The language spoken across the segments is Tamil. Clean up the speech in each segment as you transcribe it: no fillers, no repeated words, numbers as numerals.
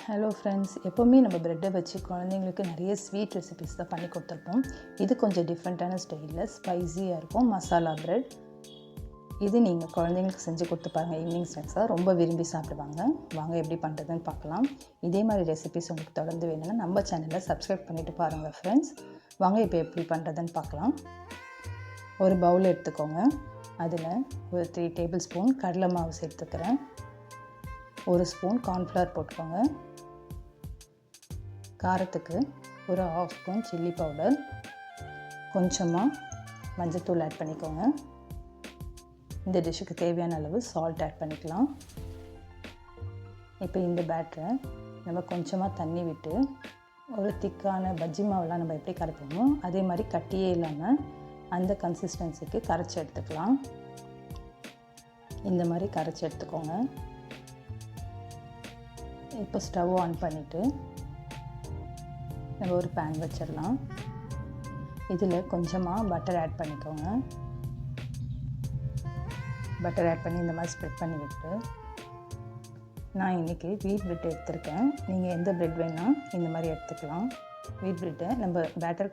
ஹலோ ஃப்ரெண்ட்ஸ், எப்போவுமே நம்ம ப்ரெட்டை வச்சு குழந்தைங்களுக்கு நிறைய ஸ்வீட் ரெசிபிஸ் தான் பண்ணி கொடுத்துருப்போம். இது கொஞ்சம் டிஃப்ரெண்ட்டான ஸ்டைலில் ஸ்பைஸியாக இருக்கும் மசாலா ப்ரெட். இது நீங்கள் குழந்தைங்களுக்கு செஞ்சு கொடுத்து பாருங்கள். ஈவினிங் ஸ்நாக்ஸாக ரொம்ப விரும்பி சாப்பிடுவாங்க. வாங்க எப்படி பண்ணுறதுன்னு பார்க்கலாம். இதே மாதிரி ரெசிபிஸ் உங்களுக்கு தொடர்ந்து வேணும்னா நம்ம சேனலை சப்ஸ்கிரைப் பண்ணிவிட்டு பாருங்கள் ஃப்ரெண்ட்ஸ். வாங்க இப்போ எப்படி பண்ணுறதுன்னு பார்க்கலாம். ஒரு பவுல் எடுத்துக்கோங்க. அதில் ஒரு 3 டேபிள் ஸ்பூன் கடலை மாவு சேர்த்துக்கிறேன். 1 ஸ்பூன் கார்ன்ஃப்ளவர் போட்டுக்கோங்க. காரத்துக்கு ஒரு 1/2 ஸ்பூன் சில்லி பவுடர், கொஞ்சமாக மஞ்சள்தூள் ஆட் பண்ணிக்கோங்க. இந்த டிஷ்ஷுக்கு தேவையான அளவு சால்ட் ஆட் பண்ணிக்கலாம். இப்போ இந்த பேட்டரை நம்ம கொஞ்சமாக தண்ணி விட்டு ஒரு திக்கான பஜ்ஜி மாவுலாம் நம்ம எப்படி கரைப்போமோ அதே மாதிரி கட்டியே இல்லாமல் அந்த கன்சிஸ்டன்சிக்கு கரைச்சி எடுத்துக்கலாம். இந்த மாதிரி கரைச்சி எடுத்துக்கோங்க. இப்போ ஸ்டவ் ஆன் பண்ணிவிட்டு நம்ம ஒரு பேன் வச்சிடலாம். இதில் கொஞ்சமாக பட்டர் ஆட் பண்ணிக்கோங்க. பட்டர் ஆட் பண்ணி இந்த மாதிரி ஸ்ப்ரெட் பண்ணி விட்டு, நான் இன்றைக்கி வீட் பிரெட் எடுத்திருக்கேன். நீங்கள் எந்த பிரெட் வேணால் இந்த மாதிரி எடுத்துக்கலாம். வீட் பிரெட்டை நம்ம பேட்டர்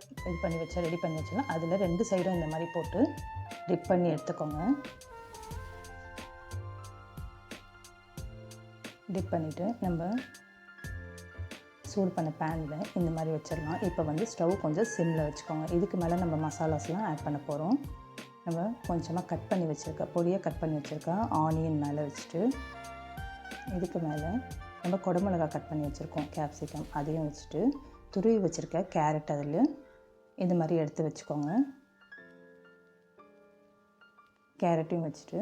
ரெடி பண்ணி வச்சிடலாம். அதில் 2 சைடும் இந்த மாதிரி போட்டு டிப் பண்ணி எடுத்துக்கோங்க. டிப் பண்ணிவிட்டு நம்ம சூடு பண்ண பேனில் இந்த மாதிரி வச்சிடலாம். இப்போ ஸ்டவ் கொஞ்சம் சிம்மில் வச்சுக்கோங்க. இதுக்கு மேலே நம்ம மசாலாஸ்லாம் ஆட் பண்ண போகிறோம். நம்ம கொஞ்சமாக பொடியாக கட் பண்ணி வச்சுருக்க ஆனியன் மேலே வச்சுட்டு, இதுக்கு மேலே நம்ம குடமிளகா கட் பண்ணி வச்சுருக்கோம், கேப்சிகம், அதையும் வச்சுட்டு, துருவி வச்சுருக்க கேரட் அதில் இந்த மாதிரி எடுத்து வச்சுக்கோங்க. கேரட்டையும் வச்சுட்டு,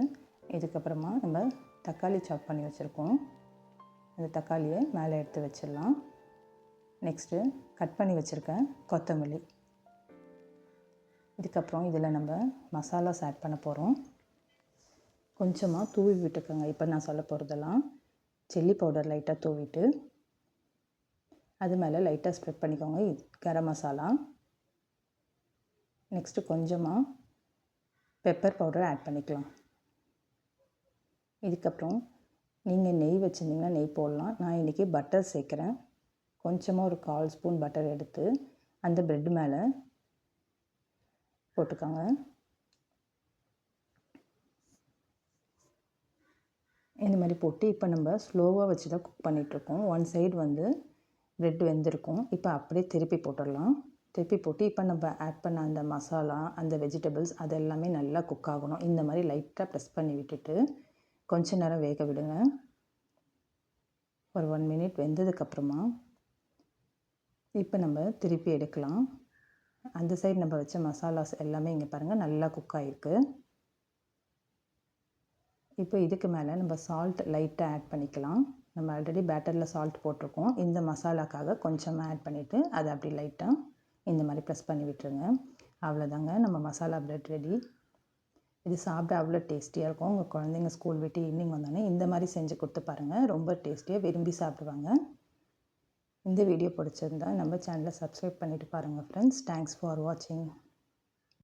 இதுக்கப்புறமா நம்ம தக்காளி சாப் பண்ணி வச்சுருக்கோம். அந்த தக்காளியை மேலே எடுத்து வச்சிடலாம். நெக்ஸ்ட்டு கட் பண்ணி வச்சுருக்க கொத்தமல்லி. இதுக்கப்புறம் இதில் நம்ம மசாலாஸ் ஆட் பண்ண போகிறோம். கொஞ்சமாக தூவி விட்டுக்கோங்க. இப்போ நான் சொல்ல போகிறதெல்லாம் சில்லி பவுடர் லைட்டாக தூவிட்டு, அது மேலே லைட்டாக ஸ்ப்ரெட் பண்ணிக்கோங்க. கரம் மசாலா. நெக்ஸ்ட்டு கொஞ்சமாக பெப்பர் பவுடர் ஆட் பண்ணிக்கலாம். இதுக்கப்புறம் நீங்கள் நெய் வச்சுருந்தீங்கன்னா நெய் போடலாம். நான் இன்றைக்கி பட்டர் சேர்க்குறேன். கொஞ்சமாக ஒரு 1/4 ஸ்பூன் பட்டர் எடுத்து அந்த ப்ரெட் மேலே போட்டுக்கோங்க. இந்த மாதிரி போட்டு இப்போ நம்ம ஸ்லோவாக வச்சு தான் குக் பண்ணிகிட்ருக்கோம். ஒன் சைடு ப்ரெட் வெந்திருக்கும். இப்போ அப்படியே திருப்பி போட்டுடலாம். திருப்பி போட்டு இப்போ நம்ம ஆட் பண்ண அந்த மசாலா, அந்த வெஜிடபிள்ஸ் அது எல்லாமே நல்லா குக் ஆகணும். இந்த மாதிரி லைட்டாக ப்ரெஸ் பண்ணி விட்டுட்டு கொஞ்ச நேரம் வேக விடுங்க. ஒரு 1 மினிட் வெந்ததுக்கப்புறமா இப்போ நம்ம திருப்பி எடுக்கலாம். அந்த சைடு நம்ம வச்ச மசாலாஸ் எல்லாமே இங்கே பாருங்கள் நல்லா குக் ஆகிருக்கு. இப்போ இதுக்கு மேலே நம்ம சால்ட் லைட்டாக ஆட் பண்ணிக்கலாம். நம்ம ஆல்ரெடி பேட்டரில் சால்ட் போட்டிருக்கோம். இந்த மசாலாக்காக கொஞ்சமாக ஆட் பண்ணிவிட்டு அதை அப்படி லைட்டாக இந்த மாதிரி ப்ரெஸ் பண்ணி விட்டுருங்க. அவ்வளோதாங்க, நம்ம மசாலா ப்ரெட் ரெடி. இது சாப்பிட அவ்வளோ டேஸ்டியாக இருக்கும். உங்கள் குழந்தைங்க ஸ்கூல் விட்டு ஈவினிங் வந்தோடனே இந்த மாதிரி செஞ்சு கொடுத்து பாருங்கள். ரொம்ப டேஸ்டியாக விரும்பி சாப்பிடுவாங்க. இந்த வீடியோ பிடிச்சிருந்தா நம்ம சேனலை சப்ஸ்கிரைப் பண்ணிவிட்டு பாருங்கள் ஃப்ரெண்ட்ஸ். தேங்க்ஸ் ஃபார் வாட்சிங்.